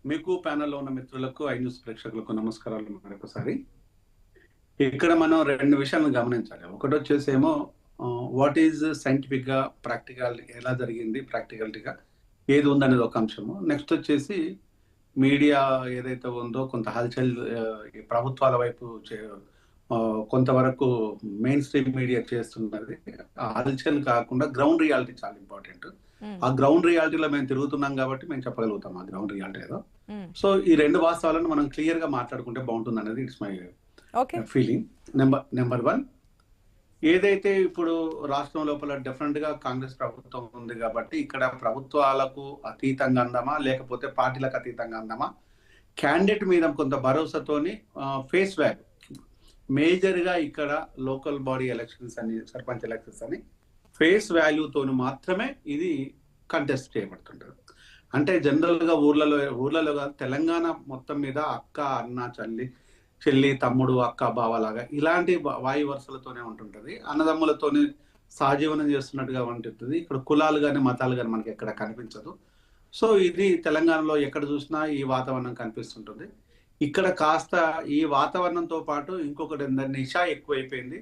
మీకు ప్యానెల్లో ఉన్న మిత్రులకు ఐ న్యూస్ ప్రేక్షకులకు నమస్కారాలు మరొకసారి. ఇక్కడ మనం రెండు విషయాలను గమనించాలి. ఒకటి వచ్చేసేమో వాట్ ఈజ్ సైంటిఫిక్ గా ప్రాక్టికల్ ఎలా జరిగింది, ప్రాక్టికాలిటీగా ఏది ఉందనేది ఒక అంశము. నెక్స్ట్ వచ్చేసి మీడియా ఏదైతే ఉందో కొంత హల్చల్ ఈ ప్రభుత్వాల వైపు కొంతవరకు మెయిన్ స్ట్రీమ్ మీడియా చేస్తున్నది. ఆ హల్చల్ కాకుండా గ్రౌండ్ రియాలిటీ చాలా ఇంపార్టెంట్. ఆ గ్రౌండ్ రియాలిటీలో మేము తిరుగుతున్నాం కాబట్టి మేము చెప్పగలుగుతాం ఆ గ్రౌండ్ రియాలిటీ ఏదో. సో ఈ రెండు వాస్తవాలను మనం క్లియర్ గా మాట్లాడుకుంటే బాగుంటుంది అనేది it's my feeling. Number one, ఏదైతే ఇప్పుడు రాష్ట్రం లోపల డెఫినెట్ గా కాంగ్రెస్ ప్రభుత్వం ఉంది కాబట్టి ఇక్కడ ప్రభుత్వాలకు అతీతంగా అందామా లేకపోతే పార్టీలకు అతీతంగా అందామా, క్యాండిడేట్ మీద కొంత భరోసాతోని ఫేస్ వాల్యూ మేజర్ గా ఇక్కడ లోకల్ బాడీ ఎలక్షన్స్ అని, సర్పంచ్ ఎలక్షన్స్ అని ఫేస్ వాల్యూతోని మాత్రమే ఇది కంటెస్ట్ చేయబడుతుంటది. అంటే జనరల్ గా ఊర్లలో కాదు, తెలంగాణ మొత్తం మీద అక్క, అన్న, చెల్లి, తమ్ముడు, అక్క, బావలాగా ఇలాంటి వాయు వరుసలతోనే ఉంటుంటది. అన్నదమ్ములతోని సహజీవనం చేస్తున్నట్టుగా ఉంటుంది. ఇక్కడ కులాలు కానీ మతాలు కానీ మనకి ఎక్కడ కనిపించదు. సో ఇది తెలంగాణలో ఎక్కడ చూసినా ఈ వాతావరణం కనిపిస్తుంటుంది. ఇక్కడ కాస్త ఈ వాతావరణంతో పాటు ఇంకొకటి ఏంటంటే నిషా ఎక్కువైపోయింది.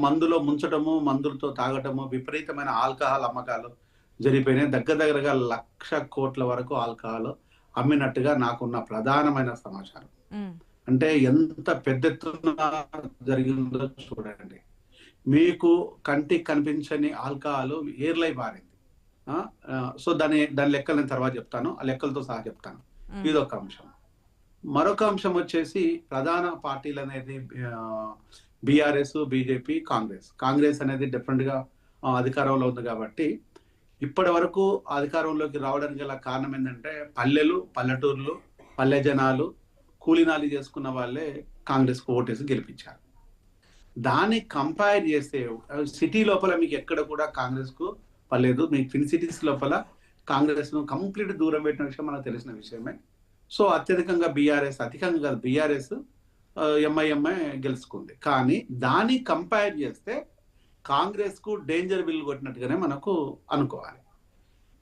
మందులో ముంచటము, మందులతో తాగటము, విపరీతమైన ఆల్కహాల్ అమ్మకాలు జరిగిపోయినాయి. దగ్గరగా 1,00,000 కోట్ల వరకు ఆల్కహాల్ అమ్మినట్టుగా నాకున్న ప్రధానమైన సమాచారం. అంటే ఎంత పెద్ద ఎత్తున జరిగిందో చూడండి. మీకు కంటికి కనిపించని ఆల్కహాల్ ఏర్లై మారింది. సో దాని లెక్కలు నేను తర్వాత చెప్తాను, ఆ లెక్కలతో సహా చెప్తాను. ఇదొక అంశం. మరొక అంశం వచ్చేసి ప్రధాన పార్టీలు అనేది బీఆర్ఎస్, బీజేపీ, కాంగ్రెస్ అనేది డిఫరెంట్ గా అధికారంలో ఉంది కాబట్టి ఇప్పటి వరకు అధికారంలోకి రావడానికి గల కారణం ఏంటంటే పల్లెలు, పల్లెటూర్లు, పల్లె జనాలు కూలీనాలి చేసుకున్న వాళ్ళే కాంగ్రెస్ కు ఓటేసి గెలిపించారు. దాన్ని కంపేర్ చేస్తే సిటీ లోపల మీకు ఎక్కడ కూడా కాంగ్రెస్ కు పర్లేదు. మీకు ట్విన్ సిటీస్ లోపల కాంగ్రెస్ ను కంప్లీట్ దూరం పెట్టిన విషయం మనకు తెలిసిన విషయమే. సో అత్యధికంగా బీఆర్ఎస్ ఎంఐఎంఐ గెలుచుకుంది. కానీ దాన్ని కంపేర్ చేస్తే కాంగ్రెస్ కు డేంజర్ బిల్ కొట్టినట్టుగానే మనకు అనుకోవాలి.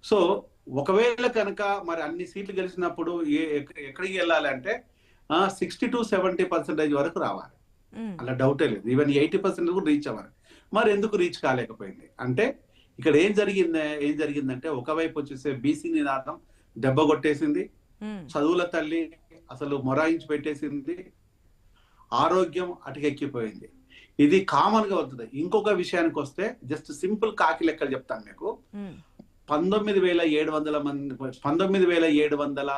సో ఒకవేళ కనుక మరి అన్ని సీట్లు గెలిచినప్పుడు ఎక్కడికి వెళ్ళాలి అంటే 60 to 70% వరకు రావాలి. అలా డౌటే లేదు. ఈవెన్ 80% కూడా రీచ్ అవ్వాలి. మరి ఎందుకు రీచ్ కాలేకపోయింది అంటే ఇక్కడ ఏం జరిగిందంటే ఒకవైపు వచ్చేసి బీసీ నినాదం దెబ్బ కొట్టేసింది, చదువుల తల్లి అసలు మొరాయించి పెట్టేసింది, ఆరోగ్యం అటుకెక్కిపోయింది. ఇది కామన్ గా అవుతుంది. ఇంకొక విషయానికి వస్తే జస్ట్ సింపుల్ కాకి లెక్కలు చెప్తాను మీకు. 19,700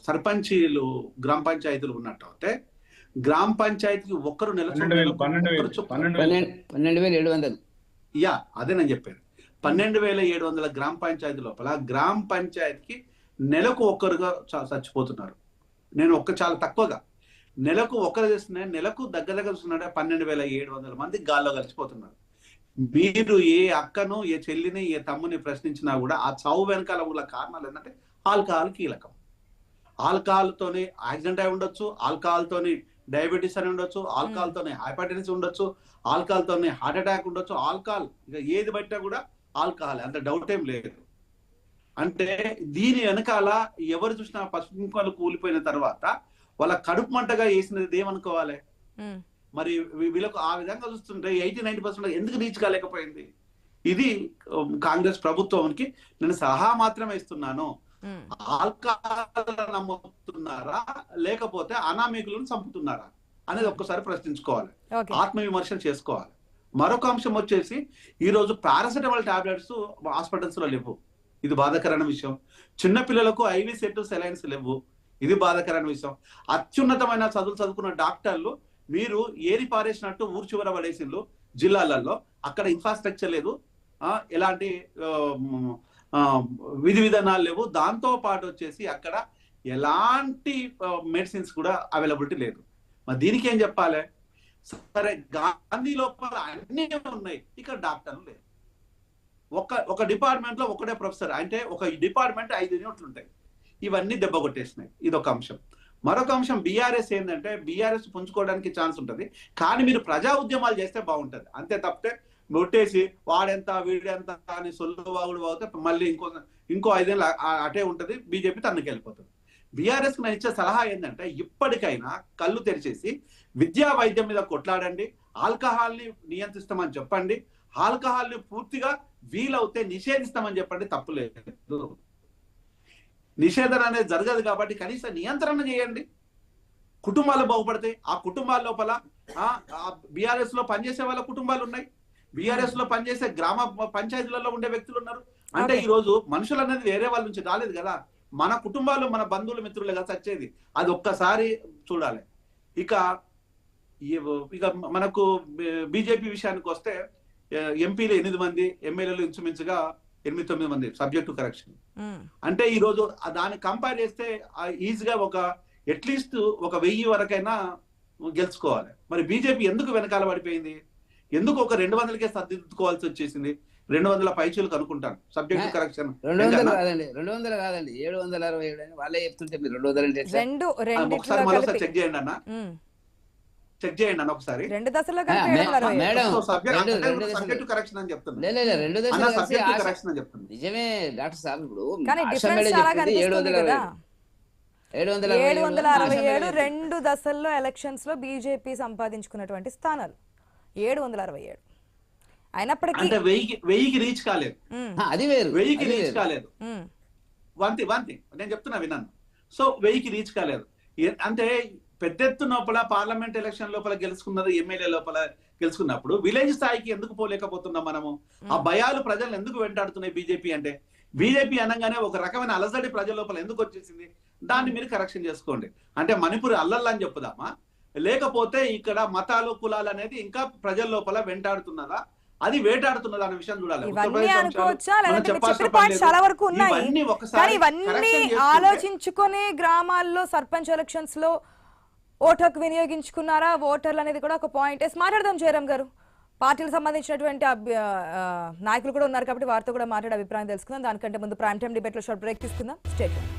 సర్పంచీలు గ్రామ పంచాయతీలు ఉన్నట్టు అయితే గ్రామ పంచాయతీకి ఒక్కరు నెల 12,700. యా అదే నేను చెప్పాను. 12,700 గ్రామ పంచాయతీ లోపల గ్రామ పంచాయతీకి నెలకు ఒక్కరుగా చచ్చిపోతున్నారు. చాలా తక్కువగా నెలకు ఒకరు చేస్తున్నా, నెలకు దగ్గర చూస్తున్నాడే 12,700 మంది గాల్లో కలిసిపోతున్నారు. మీరు ఏ అక్కను, ఏ చెల్లిని, ఏ తమ్ముని ప్రశ్నించినా కూడా ఆ చావు వెనకాల ఉన్న కారణాలు ఏంటంటే ఆల్కహాల్ కీలకం. ఆల్కహాల్ తోని యాక్సిడెంట్ అయి ఉండొచ్చు, ఆల్కహాల్ తోని డయాబెటీస్ అని ఉండొచ్చు, ఆల్కహాల్ తోని హైపర్టెన్షన్ ఉండొచ్చు, ఆల్కహాల్ తోని హార్ట్ అటాక్ ఉండొచ్చు. ఆల్కహాల్ ఇక ఏది బట్టినా కూడా ఆల్కహాల్, అంత డౌట్ ఏం లేదు. అంటే దీని వెనకాల ఎవరు చూసినా పసుపు కూలిపోయిన తర్వాత వాళ్ళ కడుపు మంటగా వేసినది ఏమనుకోవాలి. మరి వీళ్ళకు ఆ విధంగా చూస్తుంటే 80-90% ఎందుకు రీచ్ కాలేకపోయింది? ఇది కాంగ్రెస్ ప్రభుత్వానికి నేను సలహా మాత్రమే ఇస్తున్నాను. ఆల్కహాల్ నమ్ముతున్నారా లేకపోతే అనామకులను చంపుతున్నారా అనేది ఒక్కసారి ప్రశ్నించుకోవాలి, ఆత్మవిమర్శ చేసుకోవాలి. మరొక అంశం వచ్చేసి ఈ రోజు పారాసెటమాల్ టాబ్లెట్స్ హాస్పిటల్స్ లో లేవు. ఇది బాధాకరమైన విషయం. చిన్నపిల్లలకు ఐవి సెట్, సెలైన్స్ లేవు. ఇది బాధాకరమైన విషయం. అత్యున్నతమైన చదువుకున్న డాక్టర్లు మీరు ఏరి పారేసినట్టు ఊరు చివర పడేసిండ్రు జిల్లాలలో. అక్కడ ఇన్ఫ్రాస్ట్రక్చర్ లేదు, ఎలాంటి విధి విధానాలు లేవు. దాంతో పాటు వచ్చేసి అక్కడ ఎలాంటి మెడిసిన్స్ కూడా అవైలబిలిటీ లేదు. మరి దీనికి ఏం చెప్పాలి? సరే గాంధీ లోపల అన్నీ ఉన్నాయి, ఇక్కడ డాక్టర్లు లేదు. ఒక డిపార్ట్మెంట్ లో ఒకటే ప్రొఫెసర్, అంటే ఒక డిపార్ట్మెంట్ 5 యూనిట్లు ఉంటాయి. ఇవన్నీ దెబ్బ కొట్టేసినాయి. ఇదొక అంశం. మరొక అంశం బీఆర్ఎస్ ఏంటంటే బీఆర్ఎస్ పుంజుకోవడానికి ఛాన్స్ ఉంటుంది, కానీ మీరు ప్రజా ఉద్యమాలు చేస్తే బాగుంటది. అంతే తప్పితే కొట్టేసి వాడెంత వీడెంత అని సొల్లు వాగుడు వాగితే మళ్ళీ ఇంకో 5 ఏళ్ళు అటే ఉంటది, బీజేపీ తనకి వెళ్ళిపోతుంది. బీఆర్ఎస్ కి నేను ఇచ్చే సలహా ఏంటంటే ఇప్పటికైనా కళ్ళు తెరిచేసి విద్యా వైద్యం మీద కొట్లాడండి, ఆల్కహాల్ ని నియంత్రిస్తామని చెప్పండి, ఆల్కహాల్ ని పూర్తిగా వీలవుతే నిషేధిస్తామని చెప్పండి, తప్పులేదు. నిషేధన అనేది జరగదు కాబట్టి కనీసం నియంత్రణ చేయండి, కుటుంబాలు బాగుపడతాయి. ఆ కుటుంబాల లోపల బీఆర్ఎస్ లో పనిచేసే వాళ్ళ కుటుంబాలు ఉన్నాయి, బీఆర్ఎస్ లో పనిచేసే గ్రామ పంచాయతీలలో ఉండే వ్యక్తులు ఉన్నారు. అంటే ఈ రోజు మనుషులు అనేది వేరే వాళ్ళ నుంచి రాలేదు కదా, మన కుటుంబాలు మన బంధువులు మిత్రులే కదా చచ్చేది. అది ఒక్కసారి చూడాలి. ఇక మనకు బీజేపీ విషయానికి వస్తే ఎంపీలు 8 మంది, ఎమ్మెల్యేలు ఇంచుమించుగా 8-9 మంది సబ్జెక్ట్ టు కరెక్షన్. అంటే ఈ రోజు దాన్ని కంపేర్ చేస్తే ఈజీగా అట్లీస్ట్ 1000 వరకైనా గెలుచుకోవాలి. మరి బీజేపీ ఎందుకు వెనకాల పడిపోయింది? ఎందుకు 200కే సర్దిద్దుకోవాల్సి వచ్చేసింది? 200 పైచీలకు అనుకుంటాను సబ్జెక్ట్ కరెక్షన్. 200 కాదండి, 767 అని వాళ్ళే చెప్తుంటే మీరు 200 ఒకసారి మరోసారి చెక్ చేయండి అన్న, చెక్ చేయండి అన్న ఒకసారి. సబ్జెక్ట్ కరెక్షన్ అని చెప్తున్నాను. నిజమే డాక్టర్ సాబ్. ఇప్పుడు 767 2 దశల్లో ఎలక్షన్స్ లో బీజేపీ సంపాదించుకున్నటువంటి స్థానాలు 767. అయినప్పటికీ 1000కి రీచ్ కాలేదు. అది వేరు, 1000కి రీచ్ కాలేదు. వంతి నేను చెప్తున్నా విన్నాను. సో 1000కి రీచ్ కాలేదు. అంటే పెద్ద ఎత్తున లోపల పార్లమెంట్ ఎలక్షన్ లోపల గెలుచుకున్నది, ఎమ్మెల్యే లోపల గెలుచుకున్నప్పుడు విలేజ్ స్థాయికి ఎందుకు పోలేకపోతున్నాం మనము? ఆ భయాలు ప్రజలు ఎందుకు వెంటాడుతున్నాయి బీజేపీ అంటే? బీజేపీ అనగానే ఒక రకమైన అలజడి ప్రజల లోపల ఎందుకు వచ్చేసింది? దాన్ని మీరు కరెక్షన్ చేసుకోండి. అంటే మణిపూర్ అల్లల్లా అని చెప్పుదామా, లేకపోతే ఇక్కడ మతాలు కులాలు అనేది ఇంకా ప్రజల లోపల వెంటాడుతున్నదా, అది వేటాడుతున్నదా అనే విషయం చూడాలి. చాలా వరకు ఉన్నాయి, కానీ ఇవన్నీ ఆలోచించుకొని గ్రామాల్లో సర్పంచ్ ఎలక్షన్స్ లో ఓటుకు వినియోగించుకున్నారా ఓటర్లు అనేది కూడా ఒక పాయింట్. మాట్లాడదాం జయరాం గారు. పార్టీలకు సంబంధించినటువంటి నాయకులు కూడా ఉన్నారు కాబట్టి వారితో కూడా మాట్లాడే అభిప్రాయం తెలుసుకుందాం. దానికంటే ముందు ప్రైమ్ టైం డిబేట్ లో షార్ట్ బ్రేక్ తీసుకుందాం. Stay tuned.